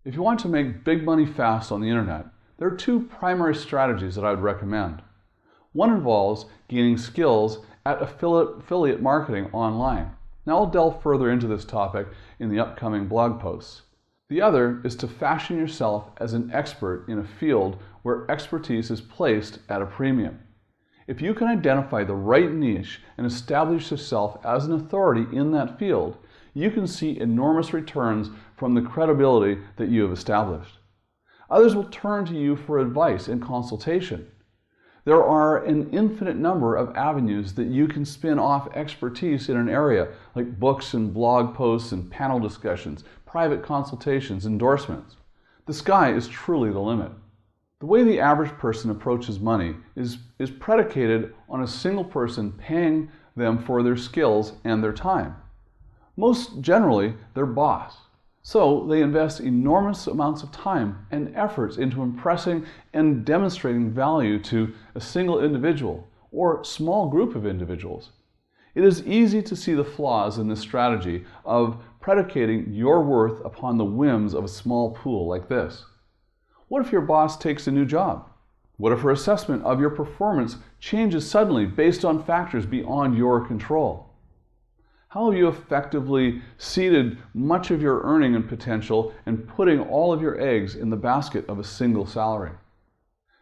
If you want to make big money fast on the internet, there are two primary strategies that I would recommend. One involves gaining skills at affiliate marketing online. Now I'll delve further into this topic in the upcoming blog posts. The other is to fashion yourself as an expert in a field where expertise is placed at a premium. If you can identify the right niche and establish yourself as an authority in that field, you can see enormous returns from the credibility that you have established. Others will turn to you for advice and consultation. There are an infinite number of avenues that you can spin off expertise in an area, like books and blog posts and panel discussions, private consultations, endorsements. The sky is truly the limit. The way the average person approaches money is predicated on a single person paying them for their skills and their time. Most generally, their boss. So they invest enormous amounts of time and efforts into impressing and demonstrating value to a single individual or small group of individuals. It is easy to see the flaws in this strategy of predicating your worth upon the whims of a small pool like this. What if your boss takes a new job? What if her assessment of your performance changes suddenly based on factors beyond your control? How have you effectively seeded much of your earning and potential and putting all of your eggs in the basket of a single salary?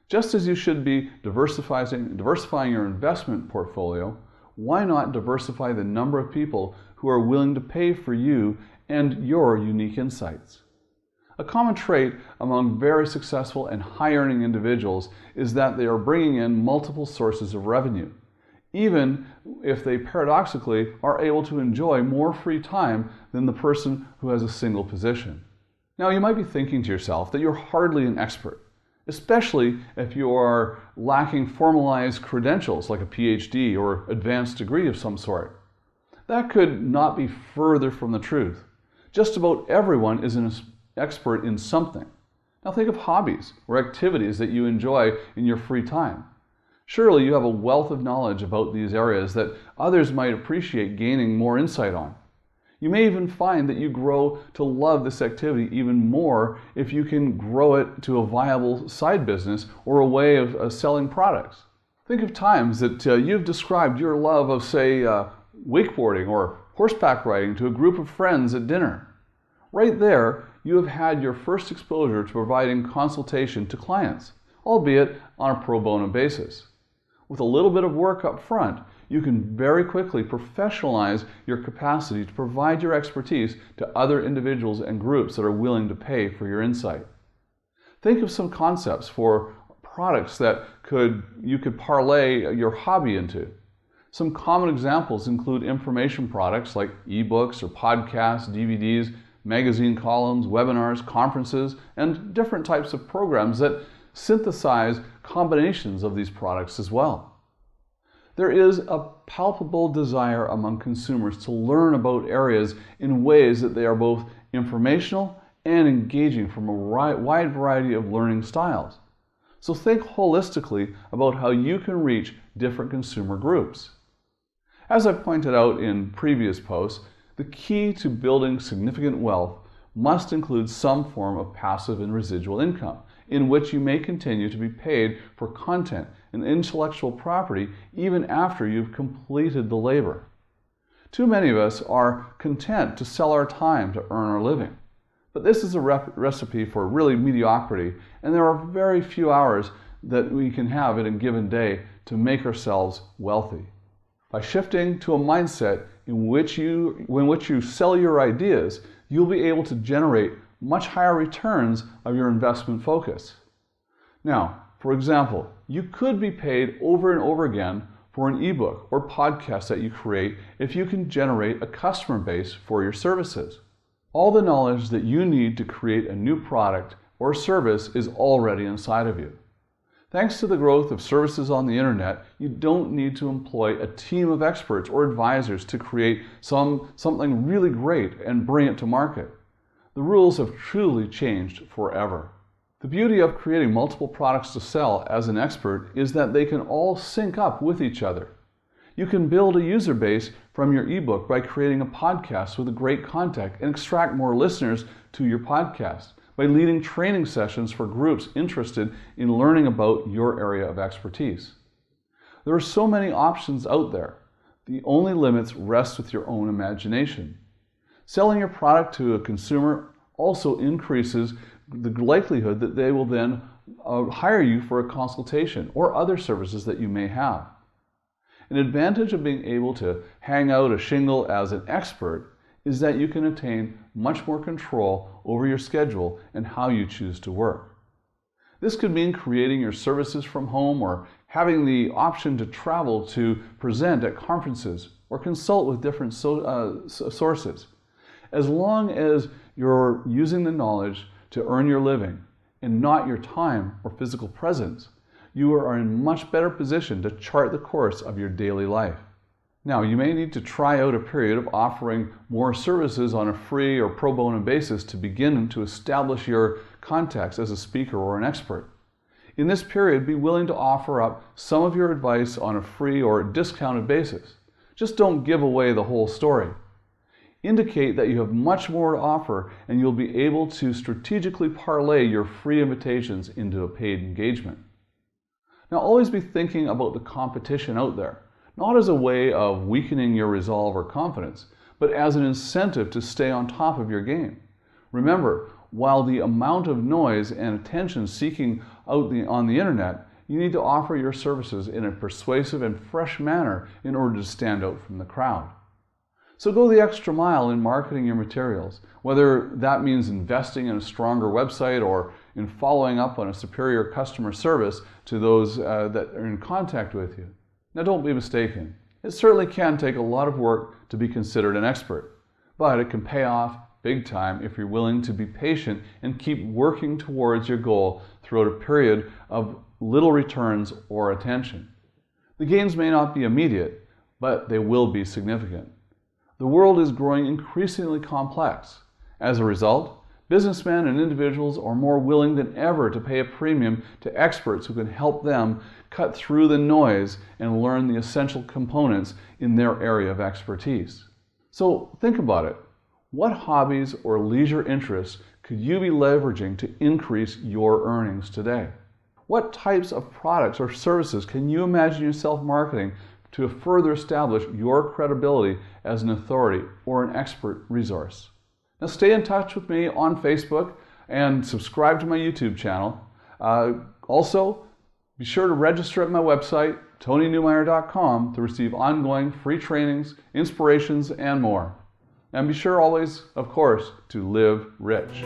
Just as you should be diversifying your investment portfolio, why not diversify the number of people who are willing to pay for you and your unique insights? A common trait among very successful and high-earning individuals is that they are bringing in multiple sources of revenue, even if they paradoxically are able to enjoy more free time than the person who has a single position. Now, you might be thinking to yourself that you're hardly an expert, especially if you are lacking formalized credentials like a PhD or advanced degree of some sort. That could not be further from the truth. Just about everyone is an expert in something. Now think of hobbies or activities that you enjoy in your free time. Surely you have a wealth of knowledge about these areas that others might appreciate gaining more insight on. You may even find that you grow to love this activity even more if you can grow it to a viable side business or a way of selling products. Think of times that you've described your love of, say, wakeboarding or horseback riding to a group of friends at dinner. Right there, you have had your first exposure to providing consultation to clients, albeit on a pro bono basis. With a little bit of work up front, you can very quickly professionalize your capacity to provide your expertise to other individuals and groups that are willing to pay for your insight. Think of some concepts for products that you could parlay your hobby into. Some common examples include information products like ebooks or podcasts, DVDs, magazine columns, webinars, conferences, and different types of programs that synthesize combinations of these products as well. There is a palpable desire among consumers to learn about areas in ways that they are both informational and engaging from a wide variety of learning styles. So think holistically about how you can reach different consumer groups. As I've pointed out in previous posts, the key to building significant wealth must include some form of passive and residual income, in which you may continue to be paid for content and intellectual property even after you've completed the labor. Too many of us are content to sell our time to earn our living. But this is a recipe for really mediocrity, and there are very few hours that we can have in a given day to make ourselves wealthy. By shifting to a mindset in which you sell your ideas, you'll be able to generate much higher returns of your investment focus. Now, for example, you could be paid over and over again for an ebook or podcast that you create if you can generate a customer base for your services. All the knowledge that you need to create a new product or service is already inside of you. Thanks to the growth of services on the internet, you don't need to employ a team of experts or advisors to create something really great and bring it to market. The rules have truly changed forever. The beauty of creating multiple products to sell as an expert is that they can all sync up with each other. You can build a user base from your ebook by creating a podcast with a great content and extract more listeners to your podcast by leading training sessions for groups interested in learning about your area of expertise. There are so many options out there. The only limits rest with your own imagination. Selling your product to a consumer also increases the likelihood that they will then hire you for a consultation or other services that you may have. An advantage of being able to hang out a shingle as an expert is that you can attain much more control over your schedule and how you choose to work. This could mean creating your services from home or having the option to travel to present at conferences or consult with different sources. As long as you're using the knowledge to earn your living and not your time or physical presence, you are in much better position to chart the course of your daily life. Now, you may need to try out a period of offering more services on a free or pro bono basis to begin to establish your contacts as a speaker or an expert. In this period, be willing to offer up some of your advice on a free or discounted basis. Just don't give away the whole story. Indicate that you have much more to offer and you'll be able to strategically parlay your free invitations into a paid engagement. Now, always be thinking about the competition out there, not as a way of weakening your resolve or confidence, but as an incentive to stay on top of your game. Remember, while the amount of noise and attention seeking out on the internet, you need to offer your services in a persuasive and fresh manner in order to stand out from the crowd. So go the extra mile in marketing your materials, whether that means investing in a stronger website or in following up on a superior customer service to those that are in contact with you. Now, don't be mistaken. It certainly can take a lot of work to be considered an expert, but it can pay off big time if you're willing to be patient and keep working towards your goal throughout a period of little returns or attention. The gains may not be immediate, but they will be significant. The world is growing increasingly complex. As a result, businessmen and individuals are more willing than ever to pay a premium to experts who can help them cut through the noise and learn the essential components in their area of expertise. So think about it. What hobbies or leisure interests could you be leveraging to increase your earnings today? What types of products or services can you imagine yourself marketing to further establish your credibility as an authority or an expert resource? Now, stay in touch with me on Facebook and subscribe to my YouTube channel. Also, be sure to register at my website, TonyNewmeyer.com, to receive ongoing free trainings, inspirations, and more. And be sure always, of course, to live rich.